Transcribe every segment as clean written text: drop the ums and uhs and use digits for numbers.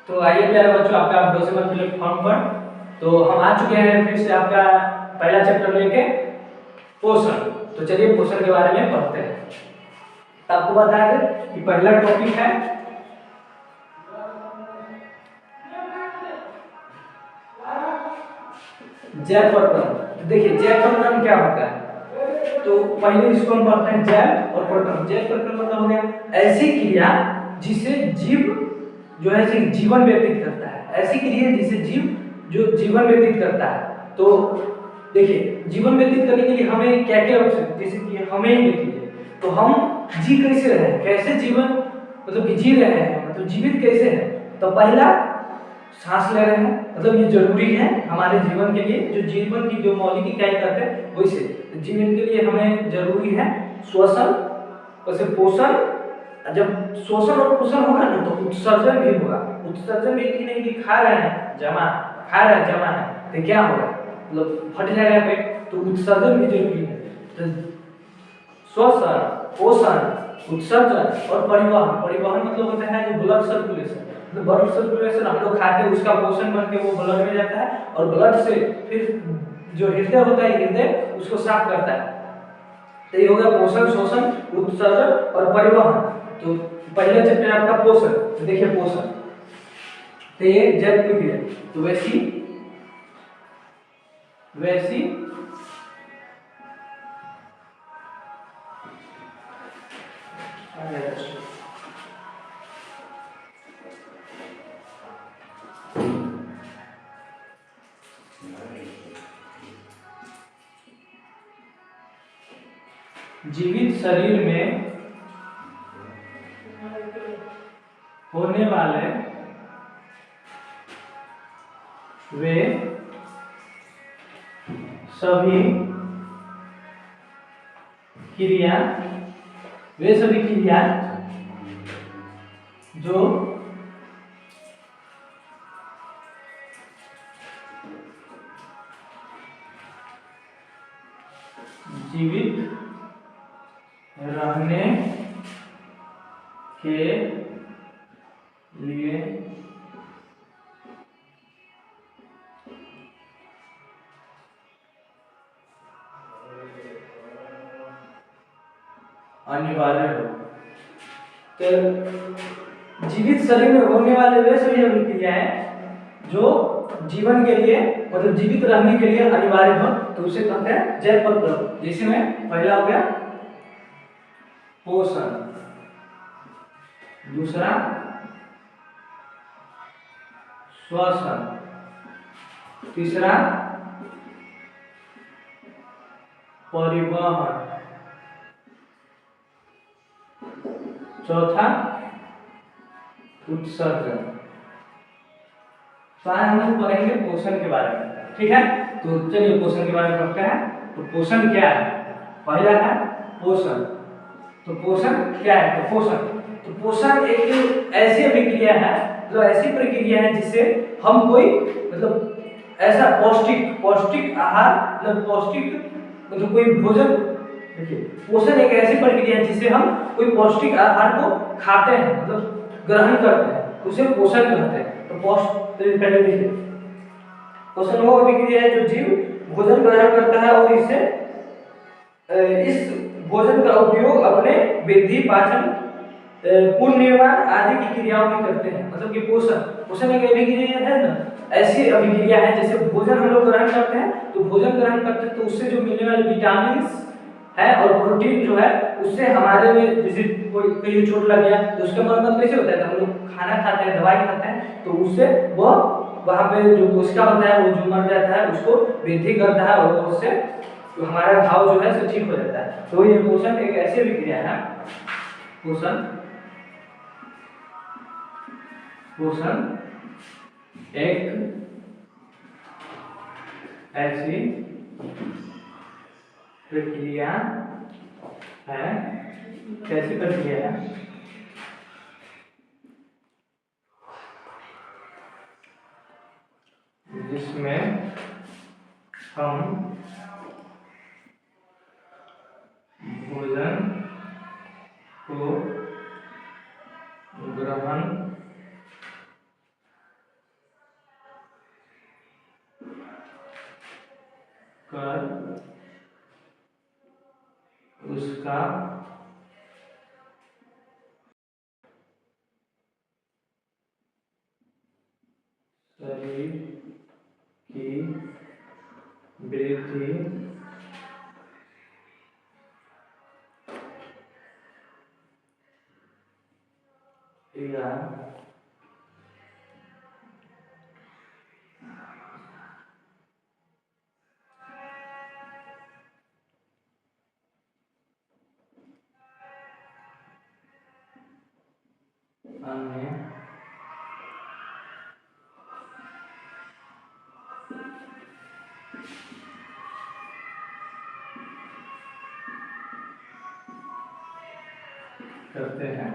तो आइए प्यारे बच्चों, आपका डोसेमल प्लेटफॉर्म पर तो हम आ चुके हैं फिर से आपका पहला चैप्टर लेके पोषण। तो चलिए पोषण के बारे में पढ़ते हैं। तो आपको बता दें कि पहला टॉपिक है जैव प्रकरण। तो देखिए जैव प्रकरण क्या होता है, तो पहले इसको हम पढ़ते हैं जैव और प्रकरण। जैव प्रकरण मतलब हो गया ऐसी क्रिया जिसे जीव जो है जीवन व्यतीत करता है, ऐसी क्रिया जिसे जीव जो जीवन व्यतीत करता है। तो देखिए जीवन व्यतीत करने के लिए हमें क्या क्या आवश्यक, जैसे कि हमें ही देखिए तो हम जी कैसे रहे हैं, कैसे जीवन मतलब कि जी रहे हैं, मतलब जीवित कैसे हैं। तो पहला सांस ले रहे हैं, मतलब ये जरूरी है हमारे जीवन के लिए, जो जीवन की जो मौलिक इकाई करते हैं वैसे जीवन के लिए हमें जरूरी है श्वसन, वैसे पोषण। जब शोषण और पोषण होगा ना तो उत्सर्जन भी होगा। उत्सर्जन भी नहीं कि खा रहे हैं जमा, खा रहे हैं जमा है तो क्या होगा, मतलब फट जाएगा पेट, तो उत्सर्जन भी जरूरी है। तो श्वसन, पोषण, उत्सर्जन और परिवहन। परिवहन मतलब होता है जो ब्लड सर्कुलेशन, तो ब्लड सर्कुलेशन हम लोग खाते हैं उसका पोषण बन के वो ब्लड में जाता है और ब्लड से फिर जो हृदय होता है हृदय उसको साफ करता है। तो ये हो गया पोषण, शोषण, उत्सर्जन और परिवहन। तो पहला चैप्टर आपका पोषण। तो देखिए पोषण तो ये जैव प्रक्रिया, तो वैसी वैसी जीवित शरीर में होने वाले वे सभी क्रिया जो जीवित रहने के लिए अनिवार्य हो। तो जीवित शरीर में होने वाले वे सभी अभिक्रियाएं जो जीवन के लिए मतलब जीवित रहने के लिए अनिवार्य हो, तो उसे कहते हैं जैव प्रक्रिया। जिसमें पहला हो गया पोषण, दूसरा श्वसन, तीसरा परिवहन, चौथा उत्सर्जन। तो आज हम लोग पढ़ेंगे पोषण के बारे में, ठीक है। तो चलिए पोषण के बारे में पढ़ते हैं। तो पोषण क्या है, पहला है पोषण। तो पोषण क्या है, तो पोषण एक ऐसी अभिक्रिया है, जो ऐसी प्रक्रिया है जिससे हम कोई मतलब ऐसा पौष्टिक आहार मतलब पौष्टिक मतलब कोई भोजन। देखिए पोषण एक ऐसी प्रक्रिया है जिससे हम कोई पौष्टिक आहार को खाते हैं मतलब ग्रहण करते हैं, उसे पोषण कहते हैं। तो पहले देखिए पोषण वो अभिक्रिया है जो जीव भोजन ग्रहण करता है और इस भोजन का उपयोग अपने वृद्धि, पाचन, पुनर्निर्माण आदि की क्रियाओं में करते हैं। मतलब कि पोषण एक अभिक्रिया है ना, ऐसी अभिक्रिया है जैसे भोजन हम लोग ग्रहण करते हैं, तो भोजन ग्रहण करते हैं तो उससे जो मिलने वाले विटामिन है और प्रोटीन जो है उससे हमारे में जैसे कोई चोट लग गया तो उसका मरम्मत कैसे होता है, तो हम लोग खाना खाते हैं, दवाई खाते हैं, तो उससे वह वहाँ पे जो कोशिका होता है वो जो मर जाता है उसको वृद्धि करता है और उससे तो हमारा घाव जो है सो ठीक हो जाता है। तो ये पोषण एक ऐसी विक्रिया है, पोषण एक ऐसी प्रक्रिया है, कैसी प्रक्रिया है जिसमें हम भोजन को ग्रहण कर उसका शरीर की वृद्धि या अन्य करते हैं।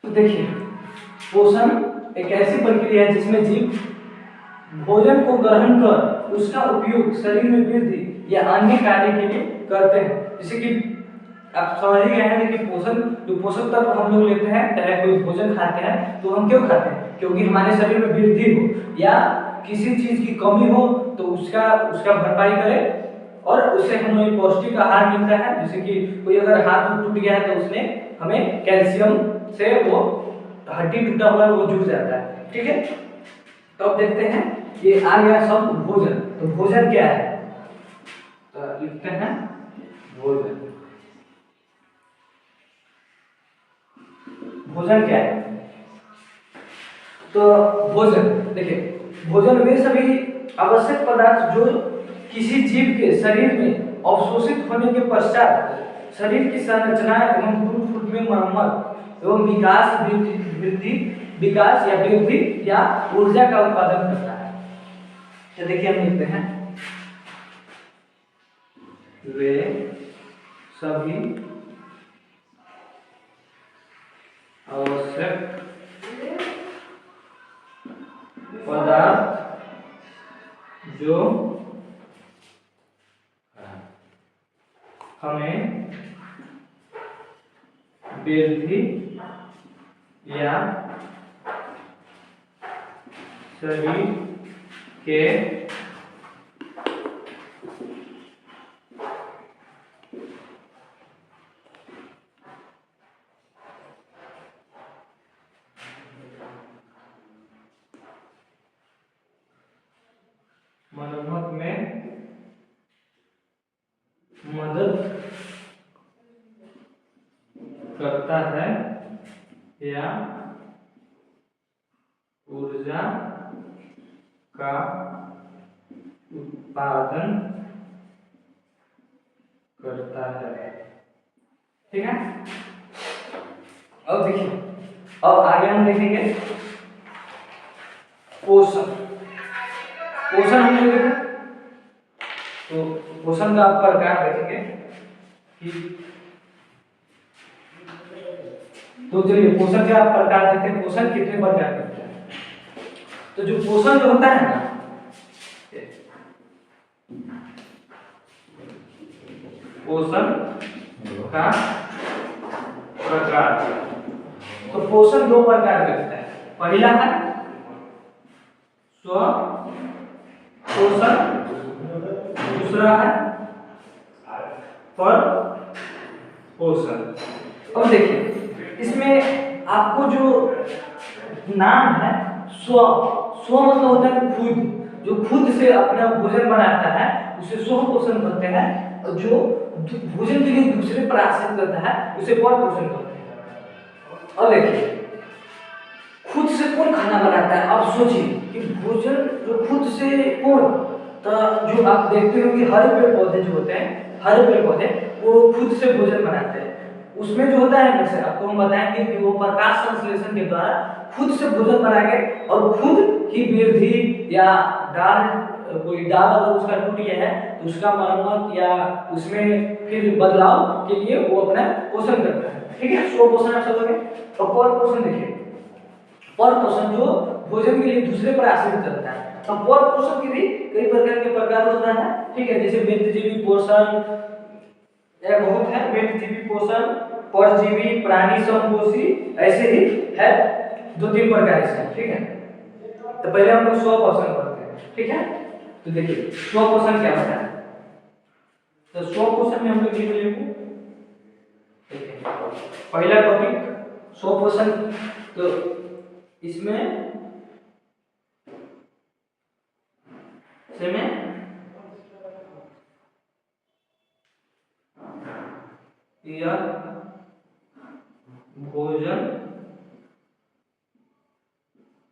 तो देखिए, पोषण एक ऐसी प्रक्रिया है जिसमें जीव भोजन को ग्रहण कर उसका उपयोग शरीर में वृद्धि या अन्य कार्य के लिए करते हैं। जैसे कि आप समझ ही गए हैं कि पोषण जो पोषक तत्व हम लोग लेते हैं, चाहे कोई भोजन खाते हैं तो हम क्यों खाते हैं? क्योंकि हमारे शरीर में वृद्धि हो या किसी चीज की कमी हो तो उसका भरपाई करे और उससे हमें पौष्टिक आहार मिलता है। जैसे कि कोई अगर हाथ टूट गया है तो उसमें हमें कैल्शियम से वो हड्डी टूटा हुआ है वो जुड़ जाता है। ठीक है, तो अब देखते हैं ये आ गया शब्द भोजन। तो भोजन क्या है? तो लिखते हैं भोजन। भोजन क्या है? तो भोजन देखिए, भोजन वे सभी आवश्यक पदार्थ जो किसी जीव के शरीर में अवशोषित होने के पश्चात शरीर की संरचना एवं टूट फूट में मरम्मत एवं विकास या वृद्धि या ऊर्जा का उत्पादन करता है। तो देखिए हम लिखते हैं वे सभी आवश्यक पदार्थ जो हमें वृद्धि या शरीर के मरम्मत में मदद करता है या ऊर्जा का उत्पादन करता है। ठीक है, अब देखिए, अब आगे हम देखेंगे पोषण। पोषण हमने देखा, तो पोषण का प्रकार देखेंगे कि तो चलिए पोषण के आप प्रकार देखते हैं। पोषण कितने प्रकार के होते हैं? तो जो पोषण जो होता है ना, पोषण का प्रकार, तो पोषण दो प्रकार के होता है। पहला है स्व पोषण, दूसरा है पर पोषण। अब देखिए, इसमें आपको जो नाम है स्व, स्व मतलब होता है खुद, जो खुद से अपना भोजन बनाता है उसे स्व पोषण करते हैं, और जो भोजन के लिए दूसरे पर आश्रित करता है उसे पर पोषण करते हैं। अब देखिए, खुद से कौन खाना बनाता है? आप सोचिए कि भोजन जो खुद से कौन, तो जो आप देखते हो कि हरे पेड़ पौधे जो होते हैं, हरे पेड़ पौधे वो खुद से भोजन बनाते हैं। उसमें जो होता है जैसे आपको हम बताएंगे कि वो प्रकाश संश्लेषण के द्वारा खुद से भोजन बनाएंगे और खुद ही वृद्धि या डाल, कोई डाल अगर उसका टूट गया है तो उसका मरम्मत या उसमें फिर बदलाव के लिए वो अपना पोषण करता है। ठीक है, स्व पोषण आप समझोगे। और पर पोषण देखिए, पर पोषण जो भोजन के लिए दूसरे पर आश्रित करता है। तो पर पोषण के भी कई प्रकार के प्रकार होता है। ठीक है, जैसे व्यक्तिजीवी पोषण यह बहुत है, व्यक्तिजीवी पोषण, परजीवी, प्राणी संपोषी, ऐसे ही है दो तीन प्रकार से। ठीक है, तो पहले हम लोग स्व पोषण करते हैं। ठीक है, तो देखिए स्व पोषण क्या होता है। तो स्व पोषण में हम लोग लिख लेंगे, देखिए पहला टॉपिक स्व पोषण। तो इसमें यह भोजन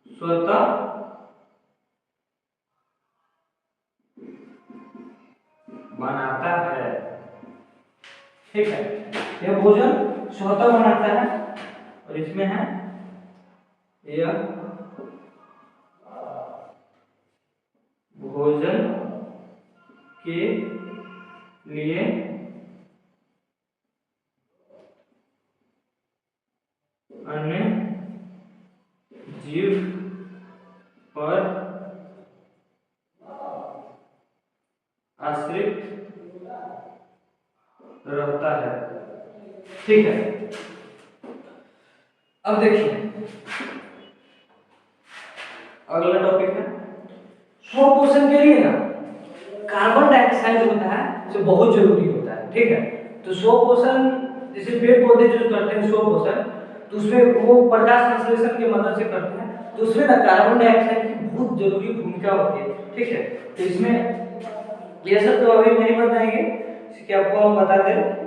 स्वतः बनाता है, ठीक है। यह भोजन स्वतः बनाता है और इसमें है यह भोजन के लिए अन्य जीव पर आश्रित रहता है, ठीक है। अब देखिए अगला टॉपिक है स्व पोषण के लिए ना कार्बन डाइऑक्साइड जो होता है जो बहुत जरूरी होता है, ठीक है। तो स्व पोषण जैसे पेड़ पौधे जो करते हैं स्व पोषण, तो उसमें वो प्रकाश संश्लेषण की मदद से करते हैं, तो उसमें ना कार्बन डाइऑक्साइड की बहुत जरूरी भूमिका होती है, ठीक है। तो इसमें ये सब तो अभी नहीं बताएंगे, इसके आपको हम बता दें।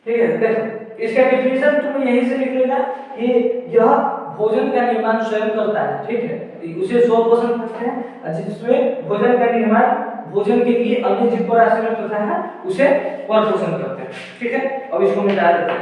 ठीक है, देखो इसका डिफिनेशन तुम यहीं से लिख लेना कि यह भोजन का निर्माण स्वयं करता है, ठीक है। उसे स्व पोषण कहते हैं, और जिसमें भोजन का निर्माण भोजन के लिए अन्य जीव पर आश्रित होता है उसे पर पोषण करते हैं, ठीक है। अब इसको मिटा देते हैं।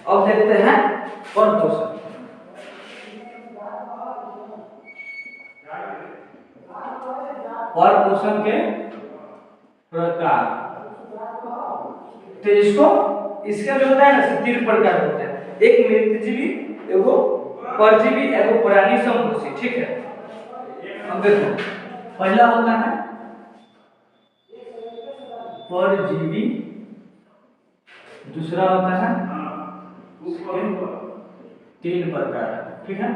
अब देखते हैं पर पोषण। पर पोषण के प्रकार, तो इसको इसका जो होता है ना 3 प्रकार होते हैं, एक मृतजीवी, एगो परजीवी, एगो प्राणी संपोषी, ठीक है। अब देखो पहला होता है परजीवी, दूसरा होता है 3 प्रकार, ठीक है।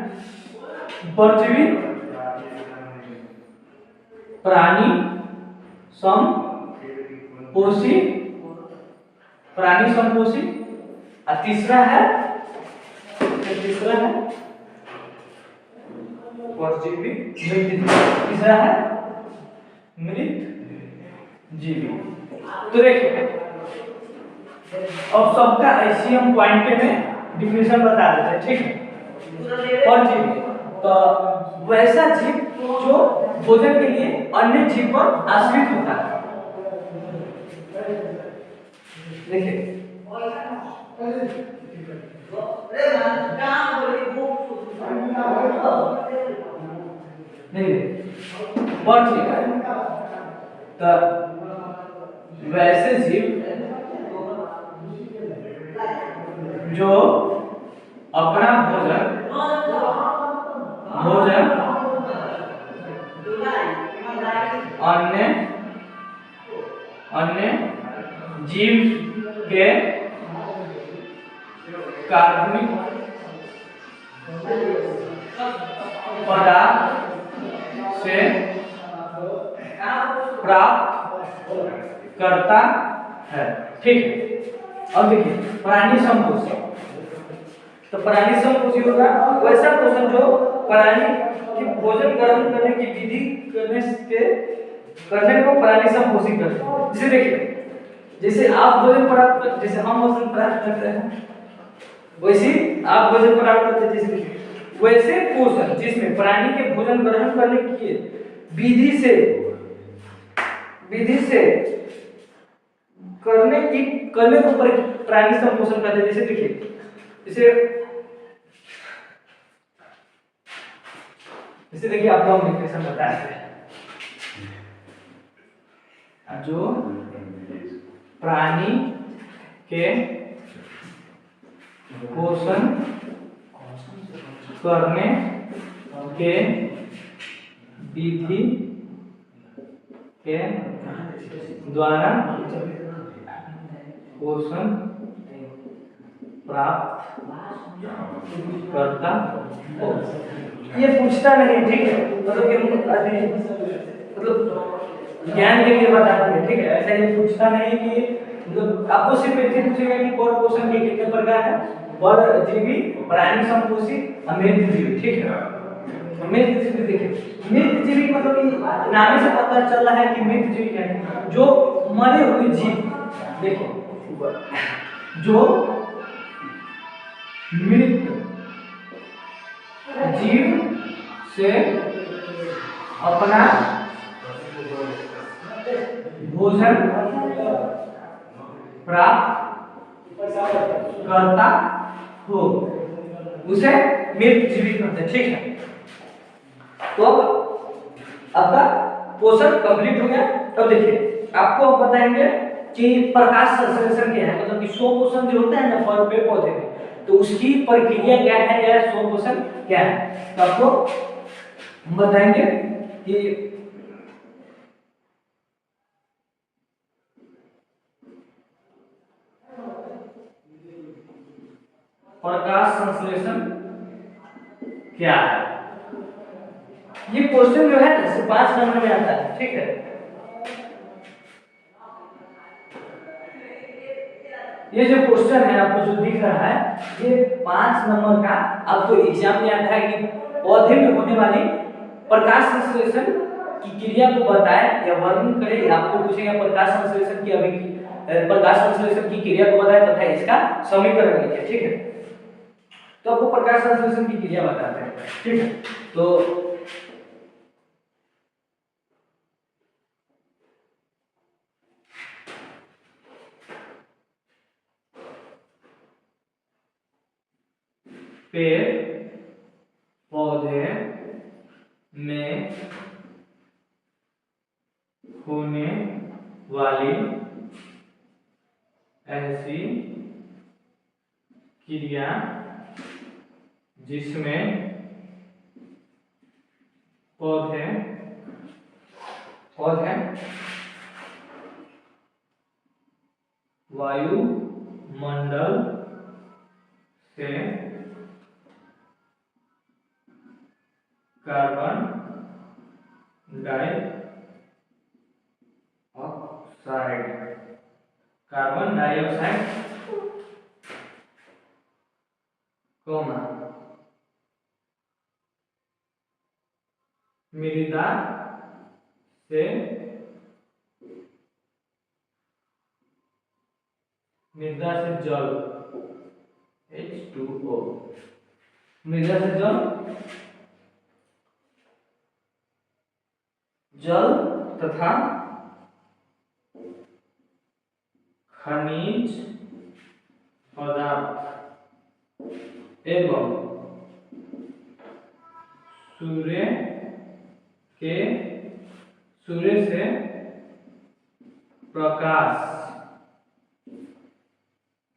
परजीवी, प्राणी संपोषी, प्राणी संपोषी, और तीसरा है परजीवी, तीसरा है मृत जीवी। तो देखिए अब सबका ऐसे हम पॉइंट में डिफिनेशन बता देते हैं, ठीक है। परजीवी तो वैसा जीव जो भोजन के लिए अन्य जीव पर आश्रित होता है, देखिए नहीं परजीवी तो वैसे जीव जो अपना भोजन अन्य जीव के कार्बनिक पदार्थ से प्राप्त करता है, ठीक है। अब देखिए प्राणी संपोषी, तो प्राणी संपोषी होगा वैसा पोषण जो प्राणी की भोजन ग्रहण करने की विधि करने को प्राणी संपोषी करते हैं। जैसे देखिए जैसे आप भोजन प्राप्त कर, जैसे हम भोजन प्राप्त करते हैं वैसे आप भोजन प्राप्त करते हैं, जैसे वैसे पोषण जिसमें प्राणी के भोजन ग्रहण करने की विधि से करने को प्राइमरी संपोषण कहते हैं। जैसे देखिए, जैसे देखिए आपको हम डिफिनेशन बताते हैं। जो प्राणी के पोषण करने के विधि के द्वारा पोषण प्राप्त करता हो। ये पूछता नहीं है, ठीक है, मतलब कि मतलब ज्ञान के लिए बताते हैं, ठीक है। ऐसा ये पूछता नहीं कि मतलब आपको सिर्फ इतनी पूछेगा कि कौन पोषण के कितने प्रकार है, परजीवी, प्राणी संपोषी, अमृतजीवी, ठीक है। मृतजीवी देखिए, मृतजीवी मतलब कि नाम से पता चल रहा है कि मृतजीवी क्या है, जो मरे हुए जीव। देखिए, जो मृत जीव से अपना भोजन प्राप्त करता हो, उसे मृत जीवी कहते हैं, ठीक है। तो अब आपका पोषण कंप्लीट हो गया। अब देखिए आपको हम बताएंगे कि प्रकाश संश्लेषण क्या है, मतलब कि स्वपोषण जो होता है ना फल पेड़ पौधे में, तो उसकी प्रक्रिया क्या है या स्वपोषण क्या है, तो आपको हम बताएंगे कि प्रकाश संश्लेषण क्या है। ये क्वेश्चन जो है ना 5 नंबर में आता है, ठीक है। ये जो क्वेश्चन है आपको जो दिख रहा है, ये 5 नंबर का आपको एग्जाम में आता है कि पौधे में होने वाली प्रकाश संश्लेषण की क्रिया को बताए या वर्णन करे। आपको पूछेगा प्रकाश संश्लेषण की प्रकाश संश्लेषण की क्रिया को बताए तथा इसका समीकरण लिखे, ठीक है। तो आपको प्रकाश संश्लेषण की क्रिया बताते हैं, ठीक है। तो पेड़ पौधे में होने वाली ऐसी क्रिया जिसमें पौधे वायुमंडल से कार्बन डाइऑक्साइड कोमा मृदा से जल H2O, मृदा से जल तथा खनिज पदार्थ एवं सूर्य से प्रकाश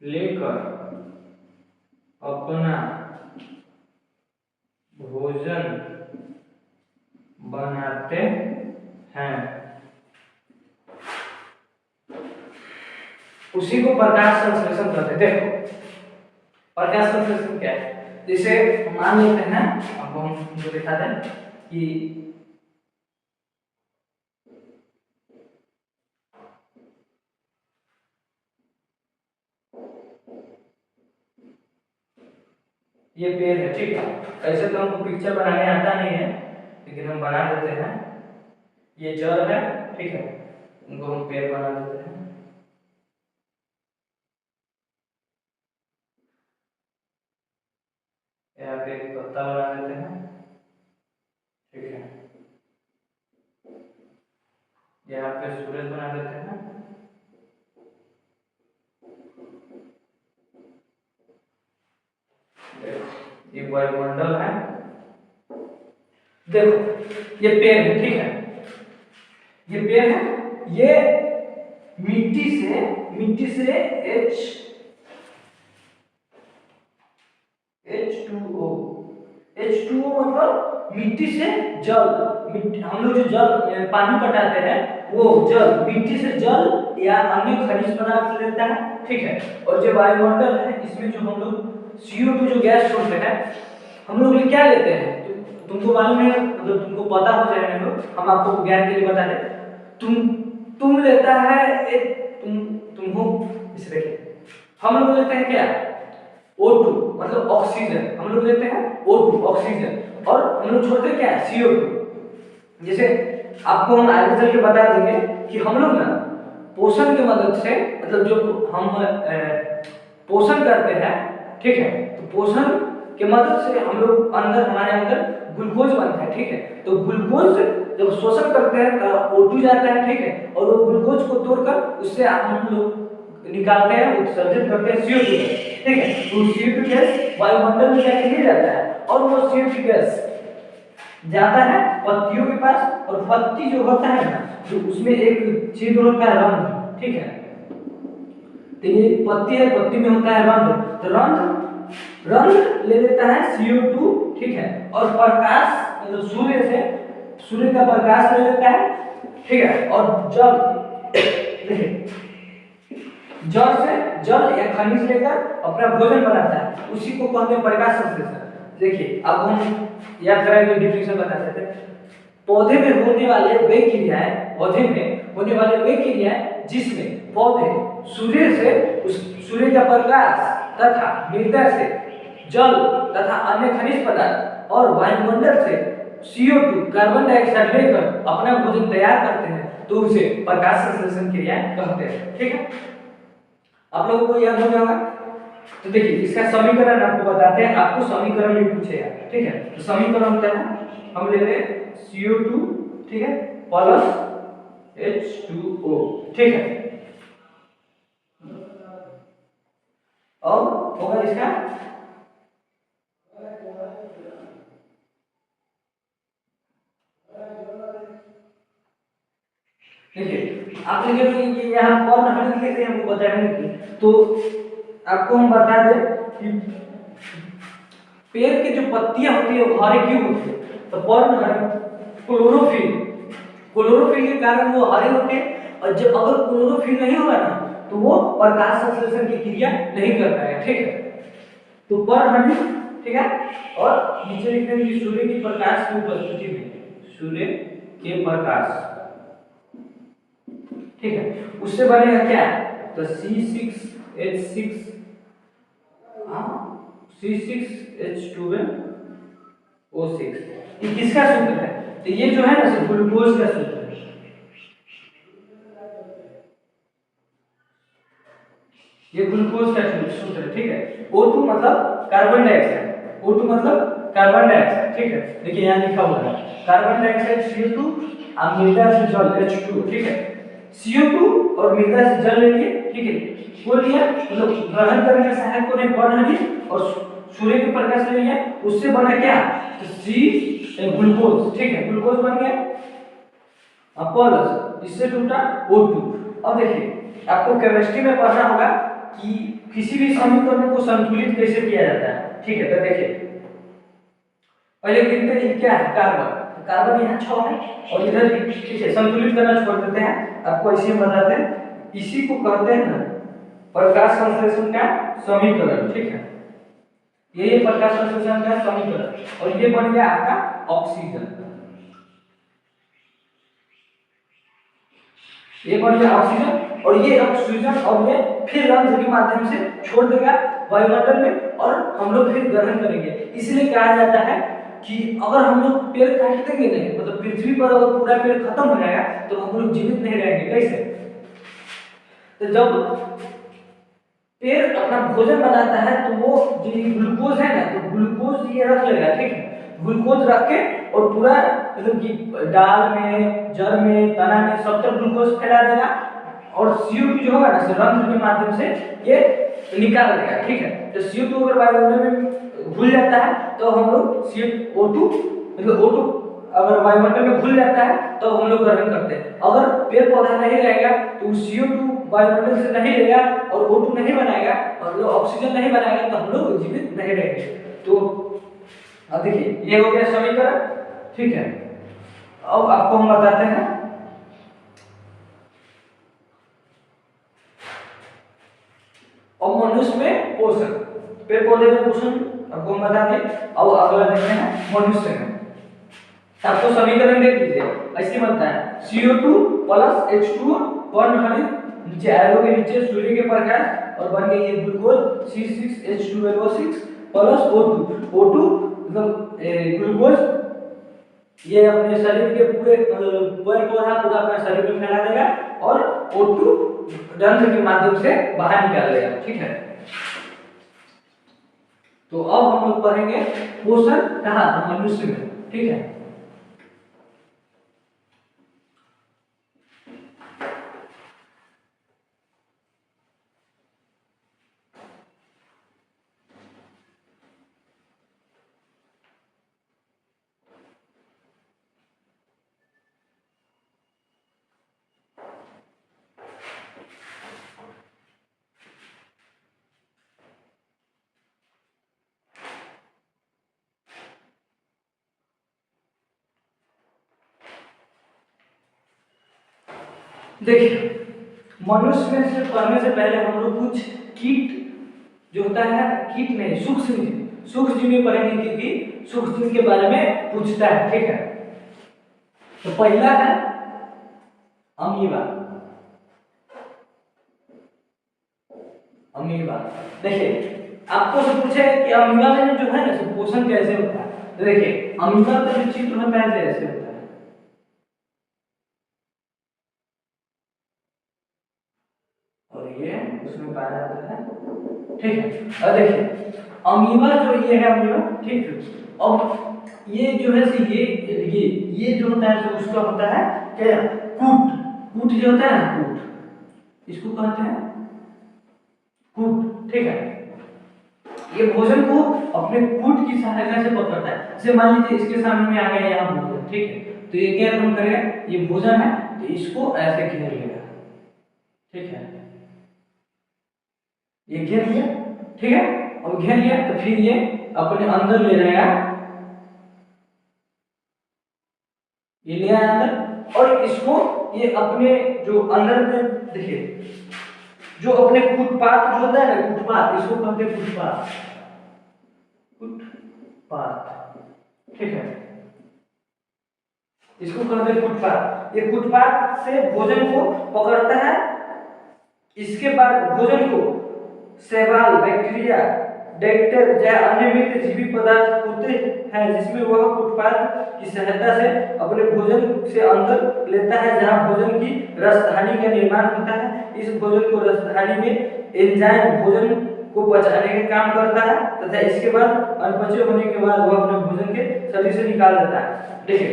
लेकर अपना भोजन बनाते हैं, उसी को प्रकाश संश्लेषण कहते हैं। देखो प्रकाश संश्लेषण क्या है, जैसे मान लेते हैं, अब हम उनको दिखा दें कि ये पेड़ है, ठीक है। ऐसे तो हमको पिक्चर बनाने आता नहीं है, लेकिन हम बना देते हैं। ये जड़ है, ठीक है, उनको हम पेड़ बना देते हैं। यहाँ पे एक पत्ता बना देते हैं, ठीक है। यहाँ पे सूरज बना देते हैं, ये वायुमंडल है, देखो ये पेड़ है, ठीक है, ये पेड़ है, ये मिट्टी से H2O मतलब मिट्टी से जल, मिट्टी हम लोग जो जल पानी पटाते हैं वो जल मिट्टी से जल या अन्य खनिज पदार्थ लेता है, ठीक है। और जो वायुमंडल है इसमें जो हम लोग CO2 जो गैस छोड़ते हैं हम लोग क्या लेते हैं, तुमको मालूम है, मतलब तुमको पता हो जाएगा, तो हम आपको ज्ञान के लिए बता दें। तुम लेता है एक तुम हो, इसे देखिए हम लोग लेते हैं क्या, O2 मतलब ऑक्सीजन, हम लोग लेते हैं O2 ऑक्सीजन, और हम लोग छोड़ते क्या है CO2। जैसे आपको हम आगे चल के बता देंगे कि हम लोग ना पोषण की मदद से, मतलब जो हम पोषण करते हैं, ठीक है, तो पोषण के मदद से हम लोग हमारे अंदर ग्लूकोज बनता है, ठीक है। तो ग्लूकोज जब शोषण करते हैं तो O2 जाता है, ठीक है, और वो ग्लूकोज को तोड़कर उससे हम लोग निकालते हैं, उत्सर्जित करते हैं CO2 गैस, ठीक है। तो CO2 गैस वायुमंडल में जाके नहीं जाता है, और वो CO2 गैस जाता है पत्तियों के पास, और पत्ती जो होता है ना, जो उसमें एक छिद्र होता है रंध्र, ठीक है। तो ये पत्ती है, पत्ती में होता है रंध्र, तो रंध्र ले लेता है CO2, ठीक है, और प्रकाश मतलब सूर्य का प्रकाश ले लेता है, ठीक है, और जल या खनिज लेकर अपना भोजन बनाता है, उसी को कहते हैं प्रकाश संश्लेषण। देखिए अब हम याद करेंगे डिफिनेशन बताते थे, पौधे में होने वाले वे क्रियाएं जिसमें पौधे सूर्य का प्रकाश तथा मृदा से जल तथा अन्य खनिज पदार्थ और वायुमंडल से CO2 कार्बन डाइऑक्साइड लेकर अपना भोजन तैयार करते हैं, तो उसे प्रकाश संश्लेषण क्रियाएं कहते हैं, ठीक है। आप लोगों को याद हो गया होगा। तो देखिए इसका समीकरण आपको बताते हैं, आपको समीकरण में पूछेगा, ठीक है। तो समीकरण होता है, हम ले लें CO2, ठीक है, प्लस H2O, ठीक है, और होगा इसका देखिए आप लिखे कि यहाँ पर हम लिख लेते हैं, हमको बताने की, तो आपको हम बता दें कि पेड़ की जो पत्तियां होती है वो हरे क्यों होती है, तो पर्ण हरे, क्लोरोफिल के कारण वो हरे होते हैं, और जब अगर क्लोरोफिल नहीं होगा ना तो वो प्रकाश संश्लेषण की क्रिया नहीं कर पाएगा, ठीक है। तो पर्ण हरे, ठीक है, और नीचे लिखते हैं कि सूर्य के प्रकाश की उपस्थिति में, सूर्य के प्रकाश, ठीक है, उससे बनेगा क्या, तो C6H6 C6H12O6, ये किसका सूत्र है, तो ये जो है ना ग्लूकोज का सूत्र है, ये ग्लूकोज का सूत्र है, ठीक है। O2 मतलब कार्बन डाइऑक्साइड, ठीक है। देखिए यहाँ लिखा हुआ है कार्बन डाइऑक्साइड CO2 और मृदा से जल H2O, ठीक है। CO2 और मृदा से जल ले लिए, ठीक है, वो लिया, मतलब ग्रहण करने का सहायक को पर्ण हरित, और सूर्य के प्रकाश ले लिया, उससे बना क्या, तो ग्लूकोज, ठीक है, ग्लूकोज बन गया, प्लस इससे टूटा O2। अब देखिए आपको केमिस्ट्री में पढ़ना होगा कि किसी भी समीकरण को संतुलित कैसे किया जाता है, ठीक है। तो देखिए पहले गिनते हैं क्या है, कार्बन यहाँ 6 है, और इधर ठीक है, संतुलित करना छोड़ देते हैं, आपको ऐसे ही बताते हैं, इसी को कहते हैं ना प्रकाश संश्लेषण का समीकरण, ठीक है। ये प्रकाश संश्लेषण का समीकरण, और ये बन गया आपका ऑक्सीजन, ये बन गया ऑक्सीजन, और ये ऑक्सीजन और ये फिर रंध्र के माध्यम से छोड़ देगा वायुमंडल में, और हम लोग फिर ग्रहण करेंगे। इसलिए कहा जाता है कि अगर हम लोग पेड़ काट देंगे नहीं, मतलब पृथ्वी पर अगर पूरा पेड़ खत्म हो जाएगा तो हम लोग जीवित नहीं रहेंगे। कैसे, तो जब पेड़ अपना भोजन बनाता है तो वो जो ग्लूकोज है ना, तो ग्लूकोज ये रख लेगा, ठीक है, ग्लूकोज रख के और पूरा मतलब कि डाल में, जड़ में, तना में सब तरफ ग्लूकोज फैला देगा, और CO2 जो होगा ना रंध्र के माध्यम से ये निकाल देगा, ठीक है। तो CO2 अगर वायुमंडल में घुल जाता है तो हम लोग CO2 मतलब O2 अगर वायुमंडल में घुल जाता है तो हम लोग ग्रहण करते हैं। अगर पेड़ पौधा नहीं रहेगा तो CO2 वायुमंडल से नहीं रहेगा और O2 नहीं बनाएगा और ऑक्सीजन नहीं बनाएगा तो हम लोग जीवित नहीं रहेंगे। तो अब देखिए ये हो गया समीकरण, ठीक है। अब आपको हम बताते हैं अब मनुष्य में पोषण, पेड़ पौधे में पोषण आपको हम बता दें। अब अगला देखते हैं मनुष्य में। आपको समीकरण देख लीजिए, ऐसे बनता है CO2 प्लस H2O वर्ण हरित नीचे एरो के नीचे सूर्य के प्रकाश और बन गई ये ग्लूकोज C6H12O6 प्लस O2 मतलब ग्लूकोज ये अपने शरीर के पूरे पेड़ पौधा पूरा अपने शरीर में फैला देगा और O2 रंध्र के माध्यम से बाहर निकाल देगा, ठीक है। तो अब हम लोग पढ़ेंगे पोषण कहाँ, तो मनुष्य में, ठीक है। देखिए मनुष्य में से पढ़ने से पहले हम लोग कुछ कीट जो होता है, कीट नहीं सूक्ष्म जीव में पढ़ेंगे क्योंकि सूक्ष्म जीव के बारे में पूछता है, ठीक है। तो पहला है अमीबा। देखिए आपको से पूछे कि अमीबा में जो है ना पोषण कैसे होता है, तो देखिए अमीबा का जो चित्र होता है ऐसे होता है, और ये उसमें पाया जाता है, ठीक है। और देखिए अमीबा जो ये है अमीबा, ठीक है। अब ये जो है ये जो होता है तो उसका होता है क्या, कूट जो होता है ना, कूट इसको कहते हैं कूट, ठीक है। ये भोजन को अपने कूट की सहायता से पकड़ता है। जैसे मान लीजिए इसके सामने में आ गया यहाँ भोजन, ठीक है। तो ये क्या काम करेगा, ये भोजन है तो इसको ऐसे घेर लेगा, ठीक है। ये घेर लिया, ठीक है। अब घेर लिया तो फिर ये अपने अंदर ले जाएगा, ये ले आया अंदर और इसको ये अपने जो अंदर में देखिए जो अपने कूटपात जो होता है ना, कूटपात इसको कहते हैं कूटपात, ठीक है। इसको कहते हैं कूटपात। ये कूटपात से भोजन को पकड़ता है। इसके बाद भोजन को शैवाल, बैक्टीरिया, डेक्टर या अन्य मित्र जीवी पदार्थ होते हैं जिसमें वह कूटपात की सहायता से अपने भोजन से अंदर लेता है, जहां भोजन की रसधानी का निर्माण होता है। इस भोजन को रसधानी में एंजाइम भोजन को पचाने का काम करता है तथा इसके बाद अनपचे होने के बाद वह अपने भोजन के शरीर से निकाल देता है। देखिए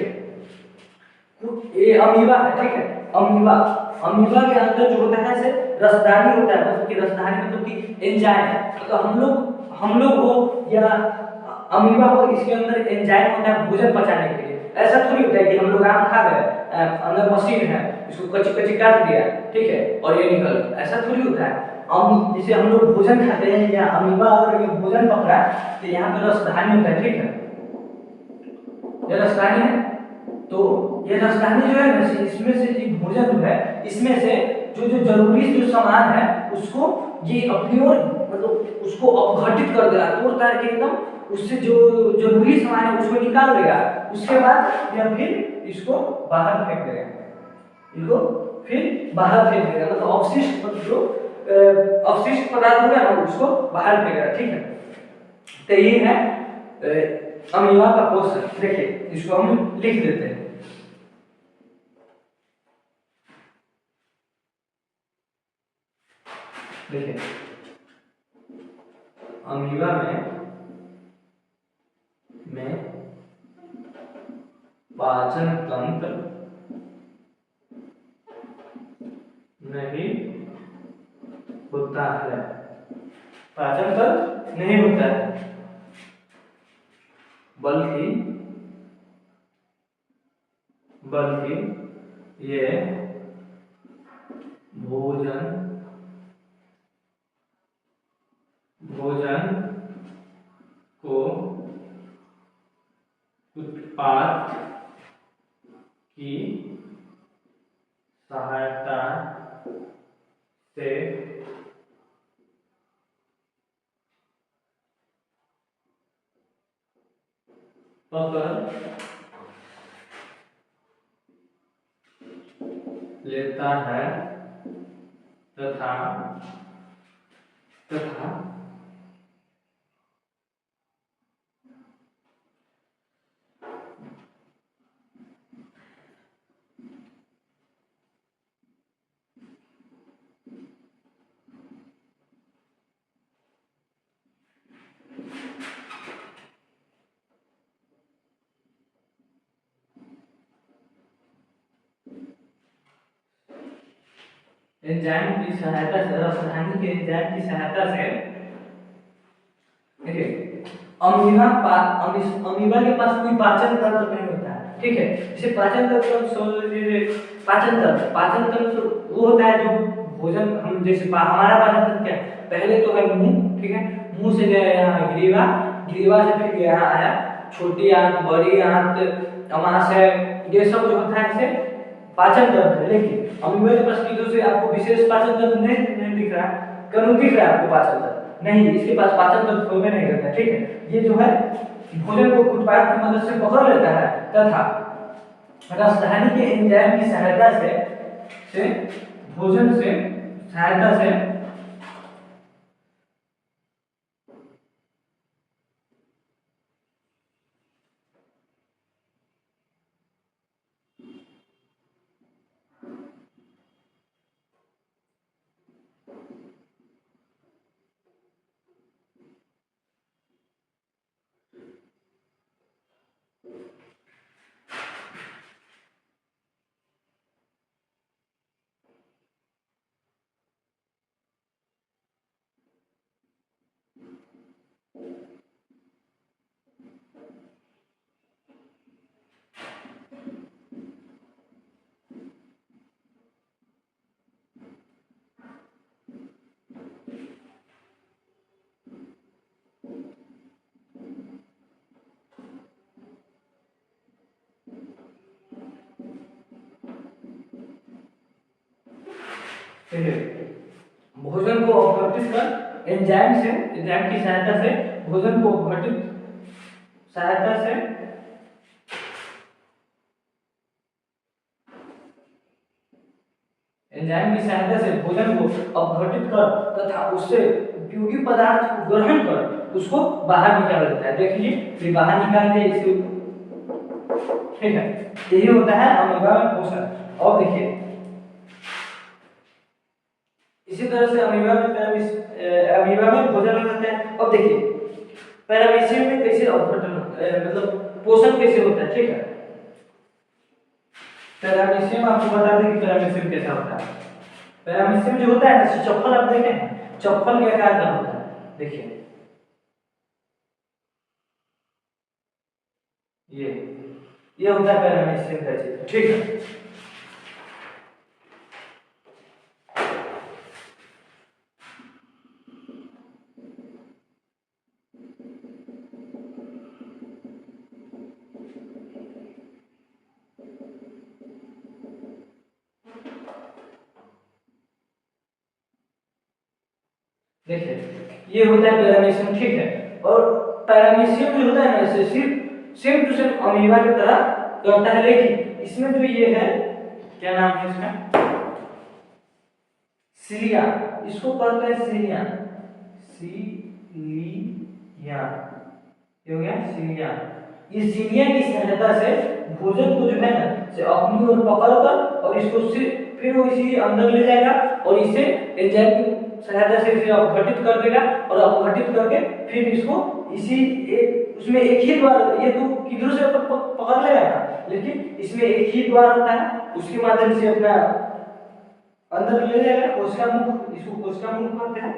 ये अमीबा है, ठीक है। अमीबा के अंदर जो होता है से रसधानी होता है, मतलब कि रसधानी मतलब कि एंजाइम। तो हम लोग हो या अमीबा हो, इसके अंदर एंजाइम होता है भोजन पचाने के लिए। ऐसा थोड़ी होता है कि हम लोग आम खा गए, अंदर मशीन है, इसको कच्ची काट दिया, ठीक है, और ये निकल गया, ऐसा थोड़ी होता है। जैसे हम लोग भोजन खाते हैं या अमीबा अगर ये भोजन पकड़ा तो यहाँ पे रसधानी होता है, ठीक है। ये रसधानी है, तो ये रसधानी जो है ना इसमें से जो भोजन जो है इसमें से जो जरूरी जो सामान है उसको ये अपनी ओर मतलब उसको अपघटित कर देगा, तोड़ ताड़ के एकदम उससे जो जरूरी सामान है उसको निकाल देगा। उसके बाद यह फिर इसको बाहर फेंक देगा, इसको फिर बाहर फेंक देगा, मतलब अवशिष्ट जो अवशिष्ट पदार्थ होगा ना उसको बाहर फेंकेगा, ठीक है। तो ये है अमीबा का पोषण। देखिए इसको हम लिख देते हैं। देखिए अमीबा में पाचन तंत्र नहीं होता है, पाचन तंत्र नहीं होता है। बल्कि ये भोजन को उत्पाद की सहायता से पकड़ लेता है तथा एंजाइम की सहायता से, रासायनिक के एंजाइम की सहायता से देखिए अमीबा के पास कोई पाचन तंत्र नहीं होता है, ठीक है। जैसे पाचन तंत्र पाचन तंत्र वो होता है जो भोजन हम जैसे हमारा पाचन तंत्र क्या है, पहले तो है मुंह, ठीक है, मुंह से गया यहाँ ग्रीवा से फिर गया यहाँ आया छोटी आंत, बड़ी आंत, अमाशय, ये सब जो होता है इसे पाचन तंत्र है। लेकिन अमीबा के पास की दूसरी आपको विशेष पाचन तंत्र नहीं दिख रहा है, कहीं दिख रहा है आपको पाचन तंत्र नहीं, इसके पास पाचन तंत्र कोई नहीं रहता, ठीक है। ये जो है भोजन को उत्पाद की मदद से पकड़ लेता है तथा रासायनिक एंजाइम की सहायता से भोजन से सहायता से भोजन को अपघटित कर एंजाइम की सहायता से भोजन को अपघटित सहायता से एंजाइम की सहायता से भोजन को अपघटित कर तथा उससे उपयोगी पदार्थ को ग्रहण कर उसको बाहर निकाल देता है। देखिए फिर बाहर निकाल दे इसे, ठीक है, यही होता है अमीबा में पोषण। और देखिए इसी तरह से अमीबा में भोजन हो जाता है। अब देखिए पैरामीशियम में कैसे अपघटन मतलब पोषण कैसे होता है, ठीक है। पैरामीशियम आपको बता दें कि पैरामीशियम कैसा होता है। पैरामीशियम जो होता है ना, चप्पल आप देखें, चप्पल के आकार का होता है, देखिए ये होता है पैरामीशियम का चित्र, ठीक है। देखिए ये होता है पैरामीशियम, ठीक है। और पैरामीशियम जो होता है ना, इसे सिर्फ सेम टू सेम अमीबा की तरह करता है, लेकिन इसमें जो ये है, क्या नाम है इसका, सिलिया, इसको कहते हैं सिलिया, सिलिया, ये हो गया सिलिया। इस सिलिया की सहायता से भोजन को जो है ना से अपनी ओर पकड़कर और इसको फिर वो इसी अंदर ले जाएगा और इसे एंजाइम की सहायता से इसे अपघटित कर देगा और अपघटित करके फिर इसको इसी उसमें एक ही द्वार, ये तो किधर से पकड़ लेगा ना, लेकिन इसमें एक ही द्वार होता है, उसके माध्यम से अपना अंदर ले जाएगा कोशिका मुख, इसको कोशिका मुख कहते हैं।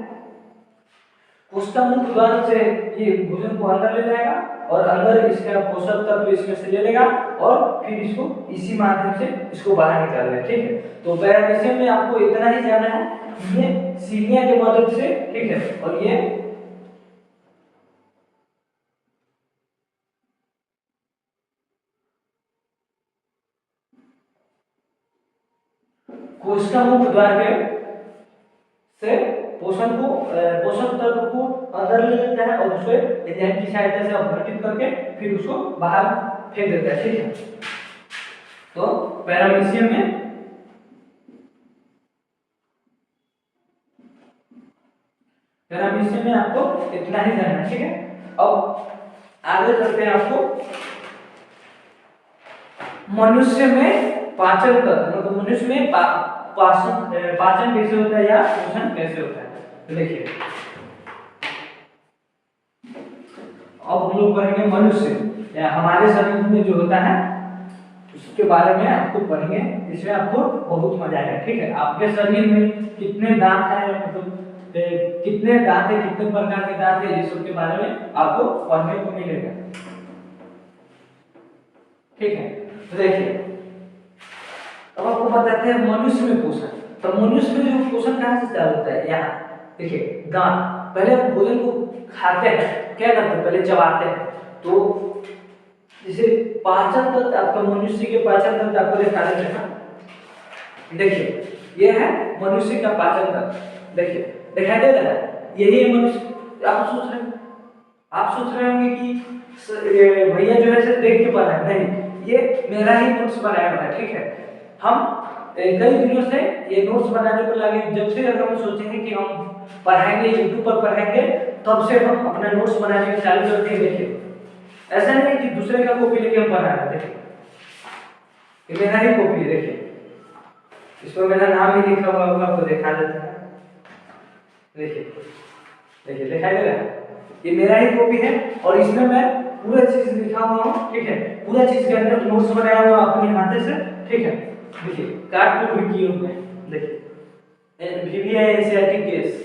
कोष्ठमुख द्वार से ये भोजन को अंदर ले जाएगा और अंदर इसका पोषक तत्व इसमें से ले लेगा और फिर इसको इसी माध्यम से इसको बाहर निकालेगा। ठीक है, तो पैरामीशियम में आपको इतना ही जानना है, ये सीढ़ियां की मदद से, ठीक है, और ये कोष्ठमुख द्वार के से पोषक तत्व को अंदर ले लेता है और उसे एंजाइम की सहायता से अपघटित करके फिर उसको बाहर फेंक देता है। ठीक है, तो पैरामीशियम में आपको इतना ही जानना है। ठीक है, अब आगे चलते हैं। आपको मनुष्य में पाचन तंत्र, मतलब मनुष्य में पाचन कैसे होता है या पोषण कैसे होता है, तो देखिए अब हम लोग पढ़ेंगे मनुष्य या हमारे शरीर में जो होता है उसके बारे में आपको पढ़ेंगे, इसमें आपको बहुत मजा आएगा। ठीक है, आपके शरीर में कितने दांत हैं, मतलब कितने दांत है, कितने प्रकार के दांत है, ये सब के बारे में आपको पढ़ने को मिलेगा। ठीक है, तो देखिए अब आपको बताते हैं मनुष्य में पोषण। तो मनुष्य में जो पोषण कहाँ से चालू होता है, यहाँ देखिए दांत। पहले हम भोजन को खाते हैं, क्या करते हैं, पहले चबाते हैं। तो जैसे पाचन तंत्र, आपका मनुष्य के पाचन तंत्र आपको दिखा देते हैं। देखिए ये है मनुष्य का पाचन तंत्र, देखिए दिखाई दे रहा है, यही है मनुष्य। आप सोच रहे होंगे कि भैया जो है से देख के पढ़ा है, नहीं, ये मेरा ही नोट्स बनाया हुआ है। ठीक है, हम कई दिनों से ये नोट्स बनाने पर लगे, जब से अगर हम सोचेंगे कि हम पढ़ाएंगे, यूट्यूब पर पढ़ाएंगे, तब से हम अपना नोट्स बनाने का चालू करते हैं। देखिए ऐसा नहीं कि दूसरे का कॉपी लेके हम पढ़ा रहे थे, ये मेरा ही कॉपी है। देखिए इसमें मेरा नाम ही लिखा हुआ होगा, आपको दिखा देता है। देखिए देखिए दिखाई दे रहा है, ये मेरा ही कॉपी है और इसमें मैं पूरा चीज लिखा हुआ हूँ। ठीक है, पूरा चीज के अंदर नोट्स बनाया हुआ अपने हाथ से। ठीक है, देखिए काट कुट भी किए हुए हैं। देखिए वीवीआईएनसीईआरटी केस,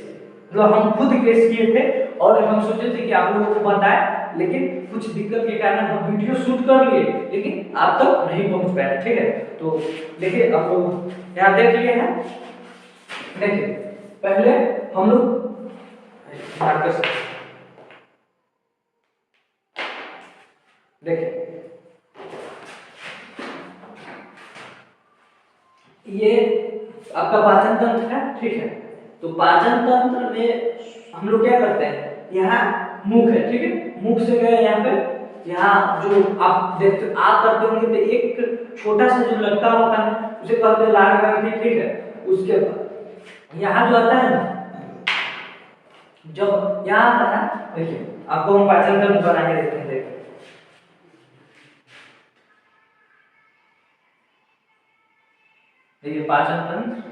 मतलब हम खुद केस किए थे और हम सोचे थे कि आप लोगों को बताएं, लेकिन कुछ दिक्कत के कारण हम वीडियो शूट कर लिए लेकिन आप तक नहीं पहुंच पाए। ठीक है, तो देखिए आप लोग यहाँ देख लिए हैं। देखिए पहले हम लोग देखिए ये आपका पाचन तंत्र है। ठीक है, तो पाचन तंत्र में हम लोग क्या करते हैं, यहाँ मुख है। ठीक है, मुख से गए यहाँ पे, यहाँ जो आप देखते आप करते होंगे तो एक छोटा सा जो लटका होता है उसे कहते हैं लाल ग्रंथि। ठीक है, उसके बाद यहाँ जो आता है ना, जब यहाँ आता है, देखिए आपको हम पाचन तंत्र बना के देखते हैं। देखिए पाचन तंत्र,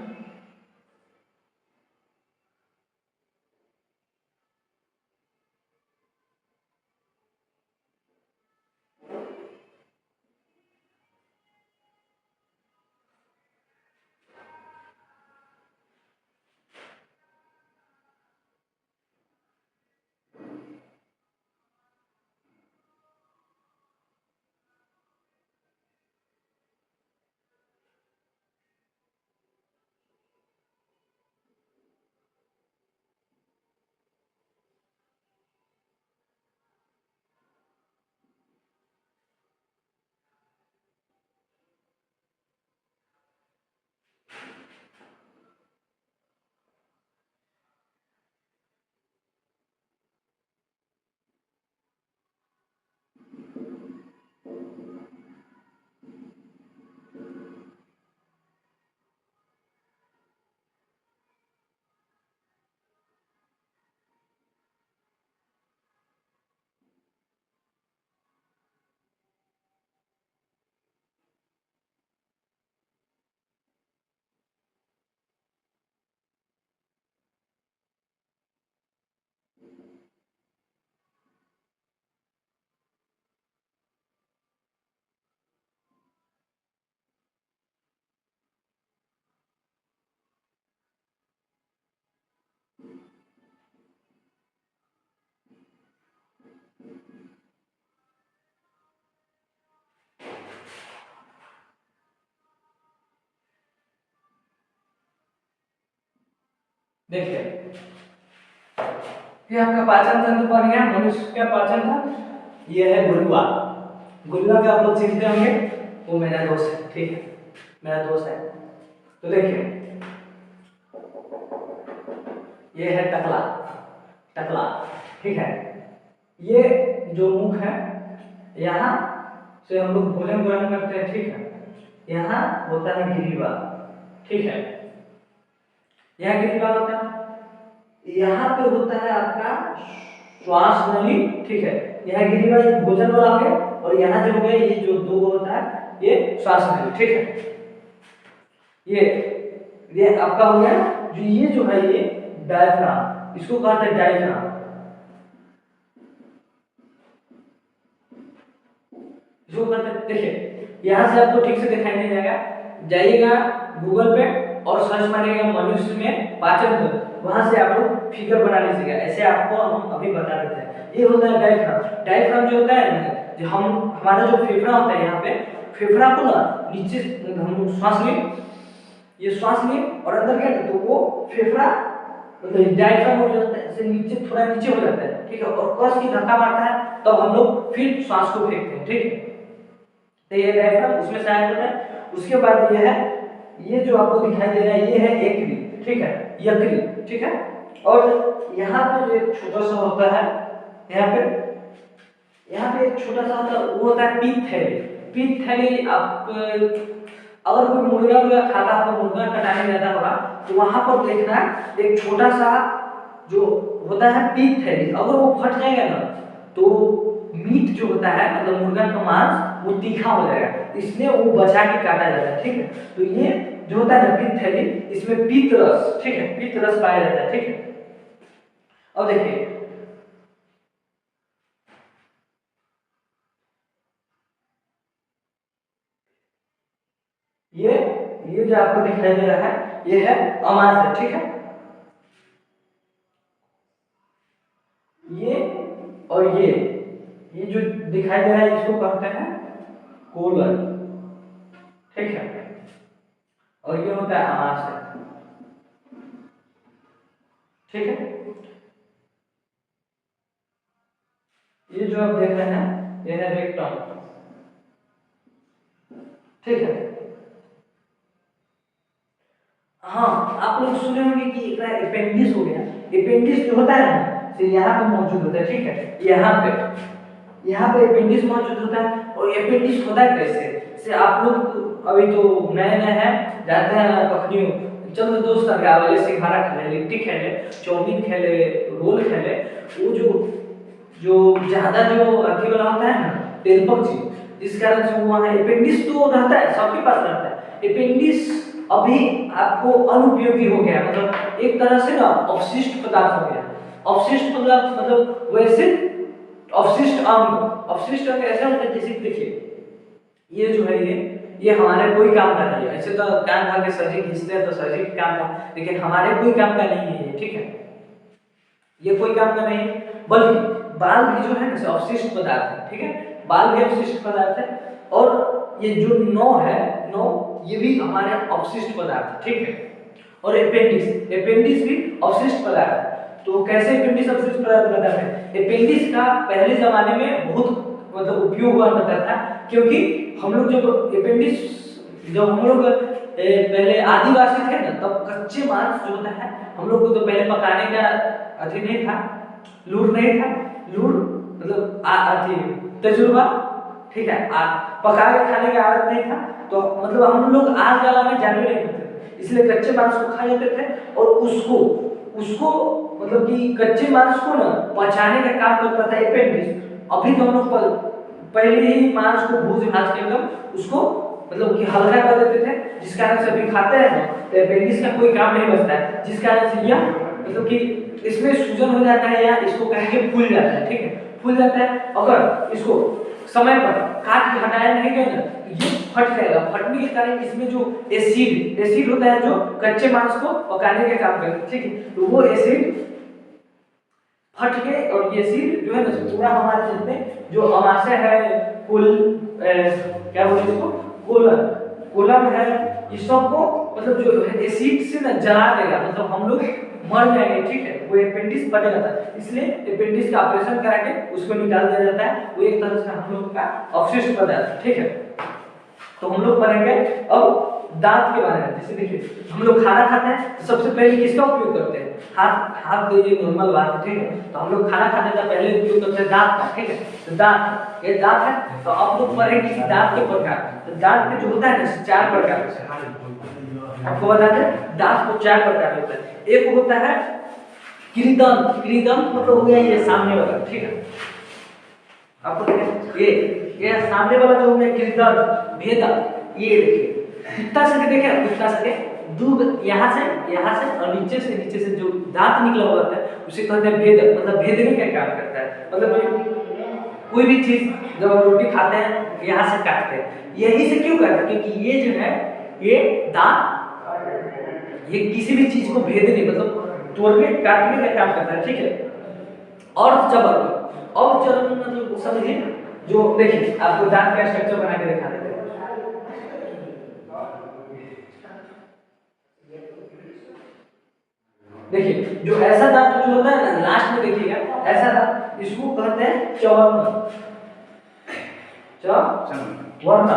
देखिए ये आपका पाचन तंत्र बन गया। मनुष्य का पाचन तंत्र ये है गुरुआ। गुरुआ का आप लोग चिंते होंगे, वो मेरा दोस्त है, ठीक है, मेरा दोस्त है। तो देखिए ये है टकला, टकला, ठीक है। ये जो मुख है, यहाँ से हम लोग भोजन ग्रहण करते हैं, ठीक है। यहाँ होता है गिरिवा, ठीक है, यहाँ गिरिवा होता है। यहाँ पे होता है आपका श्वास नली, ठीक है। यहाँ गिरिवा ये भोजन वाला है, और यहाँ जो हो गया ये जो दो होता है ये श्वास नली, ठीक है। ये आपका हो गया जो ये जो है ये डायफ्राम, इसको कहते हैं डायफ्राम। इसको कहते हैं, देखिए यहाँ से आपको ठीक से दिखाई नहीं देगा, जाइएगा गूगल पे और सर्च मारिएगा मनुष्य में पाचन तंत्र, वहां से आप लोग फिगर बना लीजिएगा। ऐसे आपको हम अभी बता देते हैं। ये होता है डायफ्राम। डायफ्राम जो होता है जो हमारा जो फेफड़ा होता है, यहाँ पे फेफड़ा को ना नीचे हम श्वास लें, ये श्वास लिए और अंदर गया तो वो फेफड़ा मतलब डायफ्राम हो जाता है, से नीचे थोड़ा नीचे हो जाता है, ठीक है। और कस की धक्का मारता है तब हम लोग फिर श्वास को फेंकते हैं, ठीक है। तो ये डायफ्राम उसमें सहायक होता है। उसके बाद ये है, ये जो आपको दिखाई दे रहा है ये है एकरी, ठीक है, यकृ, ठीक है। और यहाँ पे जो एक छोटा सा होता है, यहाँ पे एक छोटा सा होता है, वो होता है पीत थैली। पीत थैली आप अगर कोई मुर्गा वुर्गा खाता हो, मुर्गा कटाने जाता होगा तो वहां पर देखना एक छोटा सा जो होता है पीत थैली, अगर वो फट जाएगा ना तो मीट जो होता है मतलब मुर्गा का मांस वो तीखा हो जाएगा, इसलिए वो बचा के काटा जाता है, ठीक है। तो ये जो होता है ना पीत थैली, इसमें पीत रस, ठीक है, पीत रस पाया जाता है, ठीक है। अब देखिए ये जो आपको दिखाई दे रहा है ये है अमाशय, ठीक है। ये और ये जो दिखाई दे रहा है इसको कहते हैं कोलन, ठीक है। और ये होता है अमाशय, ठीक है। ये जो आप देख रहे हैं ये है रेक्टम, ठीक है। हाँ, आप लोग सुने होंगे कि एक अपेंडिक्स हो गया। अपेंडिक्स जो होता है ना तो यहाँ पे मौजूद होता है, ठीक है। यहाँ पे अपेंडिक्स मौजूद होता है। और अपेंडिक्स होता है कैसे से आप लोग अभी तो नए नए हैं, जाते हैं कखनियों चल दोस्त वाले सिंघाड़ा खेले, लिट्टी खेले, चाउमीन खेले, रोल खेले, वो जो ज्यादा जो अथी वाला होता है ना तेलपक चीज, जिस कारण से वहाँ अपेंडिक्स तो रहता है, सबके पास रहता है। अपेंडिक्स अभी आपको अनुपयोगी हो गया, मतलब एक तरह से ना अवशिष्ट पदार्थ हो गया। अवशिष्ट पदार्थ मतलब वैसे अवशिष्ट अंग ऐसा होता है जैसे देखिए ये जो है ये हमारे कोई काम का नहीं है। ऐसे तो कान खा के सर्जी खींचते हैं तो सर्जी के काम का, लेकिन हमारे कोई काम का नहीं है ये, ठीक है। ये कोई काम का नहीं, बल्कि बाल भी जो है ना अवशिष्ट पदार्थ है, ठीक है। बाल भी अवशिष्ट पदार्थ है। और ये जो नौ है, नौ ये भी हमारे अवशिष्ट पदार्थ है, ठीक है। और अपेंडिक्स भी अवशिष्ट पदार्थ है। तो कैसे अपेंडिक्स अवशिष्ट पदार्थ बताते हैं? अपेंडिक्स का पहले जमाने में बहुत मतलब उपयोग हुआ करता था, क्योंकि हम लोग जब हम लोग पहले आदिवासी थे ना, तब कच्चे मांस जो होता है हम लोग को तो पहले पकाने का अथी नहीं था, लूर नहीं था, लूर मतलब अथी तजुर्बा, ठीक है, पका के खाने का आदत नहीं था, तो मतलब हम लोग आग जला में जानवर नहीं करते, इसलिए कच्चे मांस को खा जाते थे। और उसको मतलब कि कच्चे मांस को ना पचाने का काम करता था अपेंडिक्स। अभी तो हम लोग पहले ही मांस को भूज भाज के एकदम उसको मतलब कि हल्का कर देते थे, जिस कारण से अभी खाते हैं ना तो अपेंडिक्स का कोई काम नहीं बचता है, जिस कारण से यह मतलब कि इसमें सूजन हो जाता है या इसको कहेंगे फूल जाता है, ठीक है, फूल जाता है। अगर इसको समय पर काट के हटाया नहीं गया ना ये फट जाएगा। फटने के कारण इसमें जो एसिड होता है जो कच्चे मांस को पकाने का काम करता है, ठीक है। तो वो एसिड फट के और ये एसिड जो है ना पूरा हमारे जितने जो अमाशय है, क्या बोलते हैं इसको, कोलन है, ये सबको मतलब जो एसिड से ना जला देगा, मतलब हम लोग मर जाएंगे, ठीक है। वो अपेंडिक्स फटेगा था, इसलिए अपेंडिक्स का ऑपरेशन करा के उसको निकाल दिया जाता है। वो एक तरह से हम लोग का अवशिष्ट पदार्थ है, ठीक है। तो हम लोग पढ़ेंगे अब दांत के बारे में। जैसे देखिए हम लोग खाना खाते हैं तो सबसे पहले किसका उपयोग करते हैं? हाथ। हाथ तो ये नॉर्मल बात है, ठीक है। तो हम लोग खाना खाने का पहले उपयोग करते हैं दांत का, ठीक है। तो दांत, ये दांत है। तो आप लोग पढ़ेंगे कि दांत के प्रकार। तो दांत के जो होता है ना 4 प्रकार से, आपको बता दें दांत को 4 प्रकार होता है। एक होता है कृदंत। कृदंत मतलब हो गया ये सामने वाला, ठीक है। आपको ये सामने वाला जो हो गया कृदंत, भेदक। ये देखिए कुत्ता से देखे, कुत्ता से दूध यहाँ से और नीचे से जो दांत निकला हुआ होता है उसे कहते हैं भेदक, मतलब भेदने का काम करता है। मतलब कोई भी चीज जब हम रोटी खाते हैं यहाँ से काटते हैं, यही से क्यों करते हैं? क्योंकि ये जो है ये दांत ये किसी भी चीज को भेदने मतलब तोड़ने काटने का काम करता है, ठीक है। और चरण, और चरण मतलब समझिए जो देखिए आपको दांत का स्ट्रक्चर बना के दिखा देते हैं। देखिए जो ऐसा दांत जो होता है ना लास्ट में देखिएगा, ऐसा दांत इसको कहते हैं चवर्ण, चवर्ण,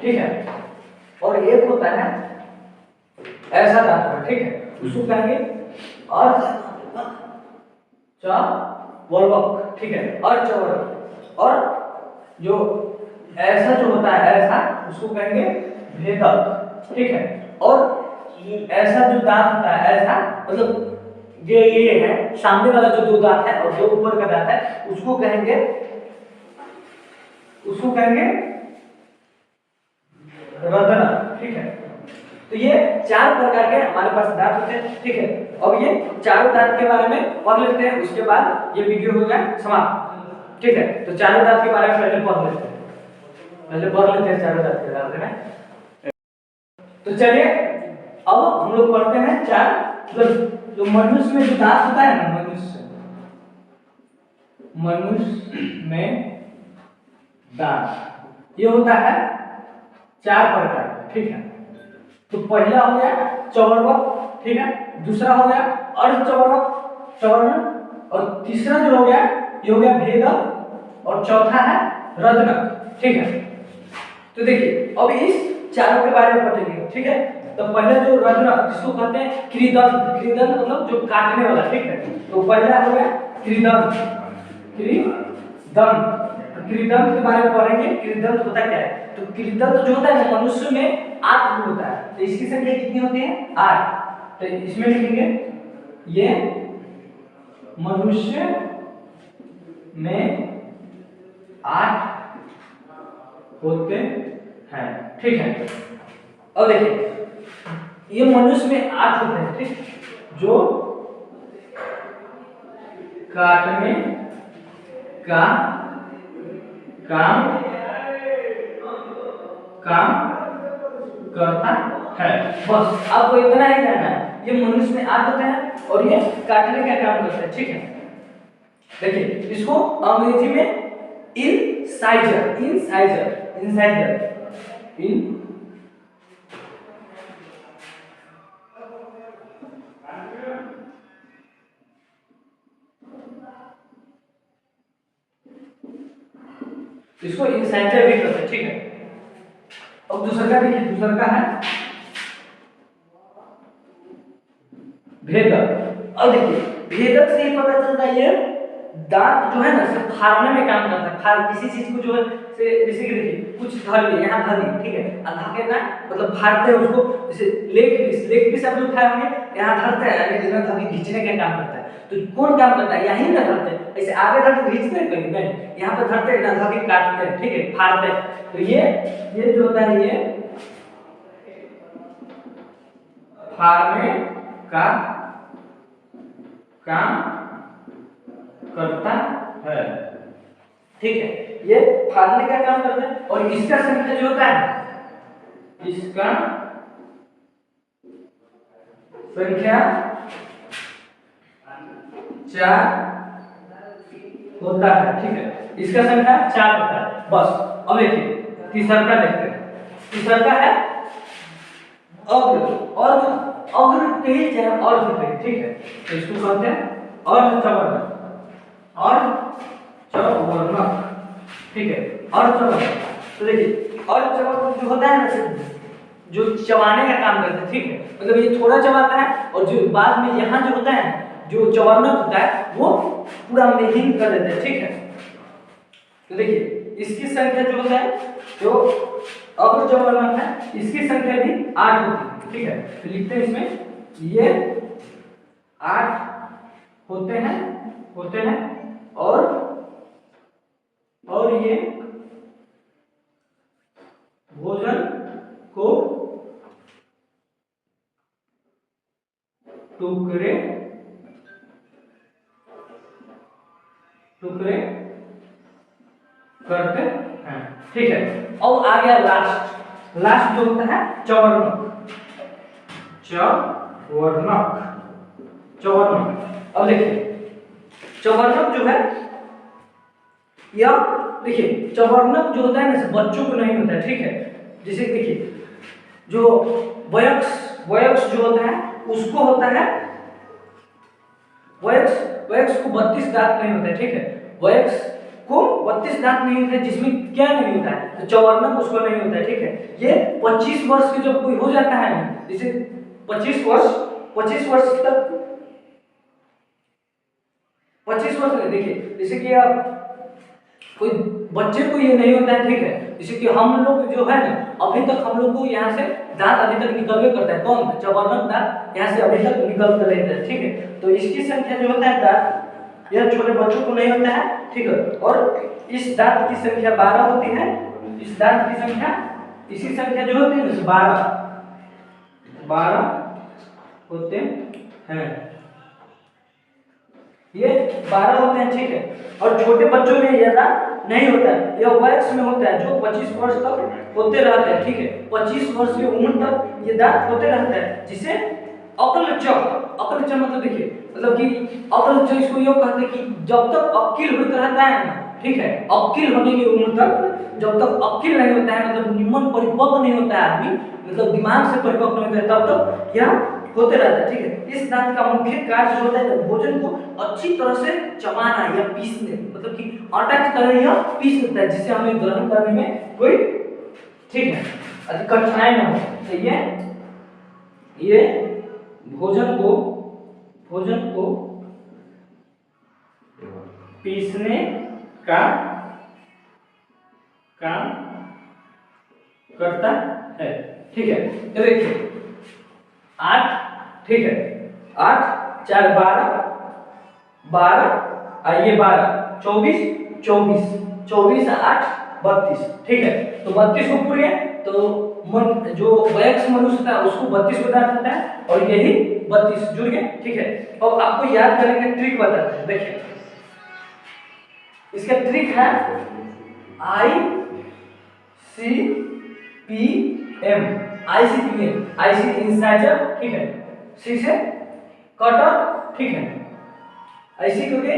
ठीक है। और एक होता है ऐसा दांत, ठीक है, उसको कहेंगे अर्धचवर्वक, ठीक है, अर्धचवर्वक। और जो ऐसा जो होता है ऐसा उसको कहेंगे भेदक, ठीक है। और ऐसा जो दांत होता है ऐसा मतलब ये है सामने वाला जो 2 दांत है और जो ऊपर का दांत है उसको कहेंगे रदना, ठीक है। तो ये 4 प्रकार के हमारे पास दांत होते हैं, ठीक है। अब ये चारों दांत के बारे में पढ़ लेते हैं, उसके बाद ये वीडियो हो गया समाप्त, ठीक है। तो चारों दांत के बारे में पहले पढ़ लेते हैं, चारों दांत के बारे में। तो चलिए अब हम लोग पढ़ते हैं 4 मतलब जो मनुष्य में जो दांत होता है ना, मनुष्य में दांत ये होता है 4 प्रकार का, ठीक है। तो पहला हो गया चवर्वक, ठीक है। दूसरा हो गया अर्धचवर्वक, चवर्ण। और तीसरा जो हो गया ये हो गया भेदक। और चौथा है रदनक, ठीक है। तो देखिए अब इस चारों के बारे में पढ़ेंगे, ठीक है। तो पहले जो रदनक जिसको कहते हैं कृदंत, कृदंत मतलब जो काटने वाला, ठीक है। तो पहला हो गया कृदंत, कृदंत के बारे में पढ़ेंगे। कृदंत होता क्या है? तो कृदंत जो होता है मनुष्य में 8 गुण होता है। तो इसकी संख्या कितनी होती है? 8। तो इसमें लिखेंगे ये मनुष्य में 8 होते हैं, ठीक है। अब देखिए ये मनुष्य में 8 होते हैं, ठीक, जो काटने का काम करता है। बस आपको इतना ही जानना है, ये मनुष्य में 8 होते हैं और ये काटने का काम करते हैं, ठीक है। देखिए इसको अंग्रेजी में इंसाइजर इसको इंसाइजर भी कहते हैं, ठीक है। अब दूसरा का देखिए, दूसरा का है भेदक। अब देखिए भेदक से ये पता चलता है ये दांत जो है ना सिर्फ फाड़ने में काम करता है। फाड़ किसी चीज को जो है से जैसे कि देखिए कुछ धर लिए यहाँ धर लिए, ठीक है। धागे ना मतलब फाड़ते हैं उसको, जैसे लेग पीस आप लोग खाए होंगे, यहाँ धरते हैं यानी इधर धागे खींचने का काम करता है। तो कौन काम करता है? यही ना धरते हैं, ऐसे आगे धर के खींचते हैं कहीं नहीं, यहाँ पे धरते हैं ना धागे काटते हैं, ठीक है, फाड़ते हैं। तो ये जो होता है ये फाड़ने का काम करता है, ठीक है। ये फाड़ने का काम करता है। और इसका संख्या जो होता है इसका संख्या 4 होता है, ठीक है। इसका संख्या 4 होता है बस। अब देखिए तीसरा का देखते हैं। तीसरा का है अग्र अग्र तेज है अर्ध तेज, ठीक है, तो इसको कहते हैं अर्धचवर्णक, अर्धचवर्णक, ठीक है, अर्धचवर्णक। तो देखिए अर्धचवर्णक जो होता है ना, जो चबाने का काम करता है, ठीक है, मतलब ये थोड़ा चबाता है और जो बाद में यहाँ जो होता है, जो चवर्णक होता है वो पूरा महीन कर देता है, ठीक है। तो देखिए इसकी संख्या जो होता है, जो अग्रचवर्णक है, इसकी संख्या भी 8 होती है, ठीक है। तो लिखते हैं इसमें ये 8 होते हैं और ये भोजन को टुकड़े करते हैं, ठीक है। अब आ गया लास्ट जो होता है चवर्णक। अब देखिए चवर्णक जो है, या देखिए चवर्णक जो होता है ना, बच्चों को नहीं होता है, ठीक है। जैसे देखिए जो वयस्क जो होता है उसको होता है, वयस्क को 32 दांत नहीं होता है, ठीक है। वयस्क को 32 दांत नहीं होता है, जिसमें क्या नहीं होता है, तो चवर्णक उसको नहीं होता है, ठीक है। ये 25 वर्ष के जब कोई हो जाता है ना, जैसे 25 वर्ष तक, 25 वर्ष में देखिए जैसे कि आप कोई बच्चे को ये नहीं होता है, ठीक है। जैसे कि हम लोग जो है ना, अभी तक हम लोग को यहाँ से दांत अभी तक निकलवे करता है, कौन चवर्णक दांत यहाँ से अभी तक निकलते रहता है, ठीक है। तो इसकी संख्या जो होता है दांत, यह छोटे बच्चों को नहीं होता है, ठीक है। और इस दांत की संख्या 12 होती है, इस दांत की संख्या, इसी संख्या जो होती है 12 होते हैं, ये 12 होते हैं, ठीक है। और छोटे बच्चों में ये दांत नहीं होता है, यह वयस्क में होता है, जो 25 वर्ष तक होते रहते हैं, ठीक है। 25 वर्ष की उम्र तक ये दांत होते रहते हैं, जिसे अकलच मतलब देखिए, मतलब कि अकलच इसको ये कहते हैं कि जब तक अक्ल होते रहता है ना, ठीक है, अक्ल होने की उम्र तक, जब तक अक्ल नहीं होता है, मतलब निम्न परिपक्व नहीं होता है आदमी, मतलब दिमाग से परिपक्व नहीं होता है, तब तक यह होते रहता है, ठीक है। इस दांत का मुख्य कार्य जो होता है भोजन को अच्छी तरह से चबाना या पीसने, मतलब कि आटा की तरह यह पीस देता है, जिससे हमें ग्रहण करने में कोई, ठीक है, अधिक कठिनाई ना हो। तो ये भोजन को पीसने का काम करता है, ठीक है। तो देखिए 8, ठीक है, 8 4 12 ये 12 24 8 32, ठीक है। तो 32 को पूरे, तो जो वयस्क मनुष्य था उसको 32 को दांत होता है, और यही 32 जुड़ गए, ठीक है। अब आपको याद करने का ट्रिक बताते हैं, देखिए इसका ट्रिक है ICPM इंसाइजर, ठीक है, C से कटर, ठीक है। IC क्योंकि ये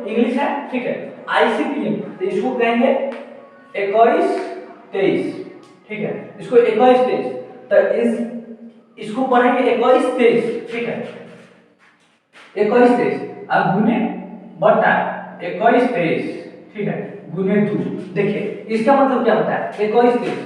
इंग्लिश है, ठीक है। ICPM तो इसको कहेंगे 21 23, ठीक है, इसको 21 23, तो इसको पढ़ेंगे 21 23, ठीक है। 21 23 अब गुने बटा 21 23, ठीक है, गुने 2। देखिए इसका मतलब क्या होता है, 21 23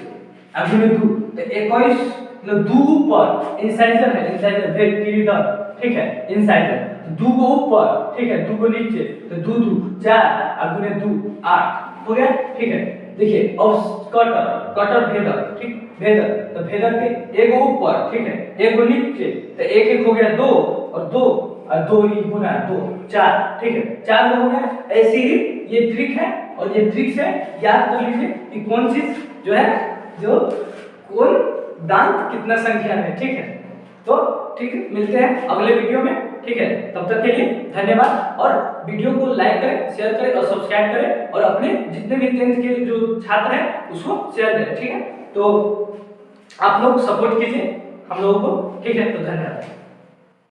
अब गुने 2, तो 21 मतलब 2 ऊपर इंसाइजर है, इंसाइजर वेट किधर, ठीक है, इंसाइजर 2 को ऊपर, ठीक है, 2 को नीचे, तो 2 2 4 अब गुने 2 8 हो गया, ठीक है। देखिए अब कटर भेदक, ठीक, भेदक, तो भेदक के एक ऊपर, ठीक है, एक को नीचे, तो एक हो गया 2 और 2 और 2 गुना 2 4, ठीक है, 4 हो गया। ऐसे ही ये ट्रिक है, और ये ट्रिक से याद कर लीजिए कि कौन चीज जो है, जो कौन दांत कितना संख्या में, ठीक है। तो ठीक है, मिलते हैं अगले वीडियो में, ठीक है। तब तक के लिए धन्यवाद, और वीडियो को लाइक करें, शेयर करें और सब्सक्राइब करें, और अपने जितने भी 10th के जो छात्र हैं उसको शेयर करें, ठीक है। तो आप लोग सपोर्ट कीजिए हम लोगों को, ठीक है। तो धन्यवाद।